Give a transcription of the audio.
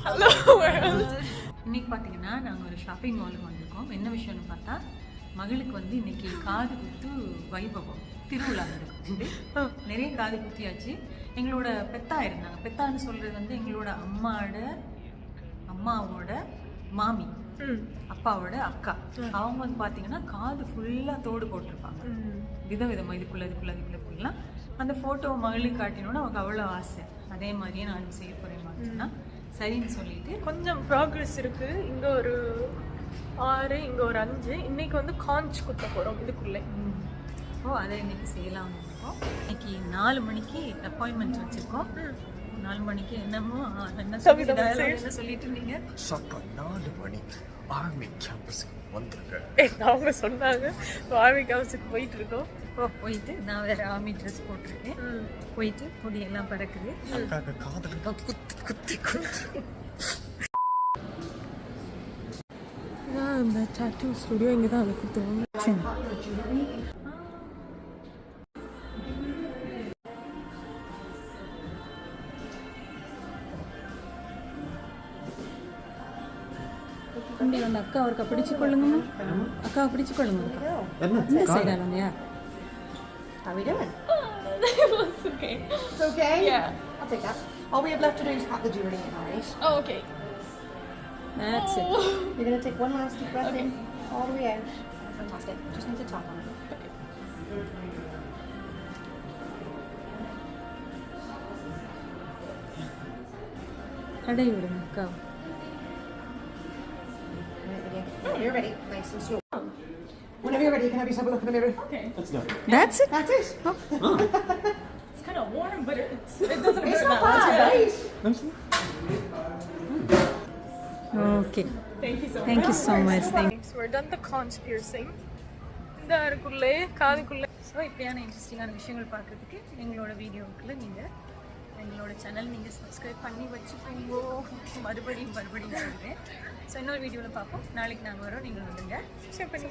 Hello இன்னைக்கு பார்த்தீங்கன்னா நாங்கள் ஒரு ஷாப்பிங் மாலுக்கு வந்திருக்கோம். என்ன விஷயம்னு பார்த்தா மகளுக்கு வந்து இன்னைக்கு காது குத்து வைபவம் திருவிழா இருக்குது. நிறைய காது குத்தியாச்சு. எங்களோட பெத்தா இருந்தாங்க. பெத்தான்னு சொல்றது வந்து எங்களோட அம்மாவோட மாமி, அப்பாவோட அக்கா. அவங்க வந்து பார்த்தீங்கன்னா காது ஃபுல்லாக தோடு போட்டிருப்பாங்க. விதவிதமாக இதுக்குள்ள அந்த ஃபோட்டோவை மகளுக்கு காட்டினோன்னா அவங்க அவ்வளோ ஆசை. அதே மாதிரியே நான் செய்ய போகிறேன் பார்த்தீங்கன்னா சரின்னு சொல்லிட்டு கொஞ்சம் ப்ராக்ரெஸ் இருக்குது. இங்கே ஒரு 6, இங்கே ஒரு 5. இன்னைக்கு வந்து காஞ்ச் குத்த போகிறோம் இதுக்குள்ளே. அதை இன்னைக்கு செய்யலாம்னு இருக்கோம். இன்னைக்கு 4 மணிக்கு அப்பாயின்மெண்ட் வச்சுருக்கோம். 4 மணிக்கு என்னமோ என்ன சொல்லிட்டு இருந்தீங்க? 4 மணி ஆர்மி கேம்பஸுக்கு வந்துருங்க. அவங்க சொன்னாங்க ஆர்மி கேம்பஸுக்கு போயிட்டு இருக்கோம். போயிட்டு நான் வேற ஆர்மி ட்ரெஸ் போட்டிருக்கேன். போயிட்டு முடியெல்லாம் பறக்குது. குத்தி இந்த டாட்டூ ஸ்டுடியோ இங்கே தான் அதை கொடுத்துருவாங்க. அந்த அக்கா ஒருக்கா பிடிச்சு கொள்ளுங்க. அக்காவை பிடிச்சு கொள்ளுங்க. இந்த சைடா இல்லையா? How are we doing? It's okay. It's okay? Yeah. I'll take that. All we have left to do is pop the jewelry in, alright? Oh, okay. That's it. You're going to take one last deep breath in, all the way out. Fantastic. Just need to tap on it. கடை விடுங்க அக்கா. You're ready. Nice and slow. Whenever you're ready, you can have yourself a look in the mirror. Okay. That's it. That's it. It's kind of warm, but it doesn't It's hurt not that much. bad, right? Okay. Thank you so Thank you so much. much. We're done the conch piercing. இந்த அருக்குள்ளே காதுக்குள்ளே. So இப்படியான இன்ட்ரெஸ்டிங்கான விஷயங்கள் பார்க்கறதுக்கு எங்களோட வீடியோவுக்குள்ள நீங்கள் எங்களோட channel நீங்கள் subscribe பண்ணி வச்சுக்கோங்க. மறுபடியும் சொல்கிறேன். ஸோ இன்னொரு வீடியோவில் பார்ப்போம். நாளைக்கு நாங்கள் வரோம். நீங்கள் வந்துங்க. சப்ஸ்கிரைப் பண்ணி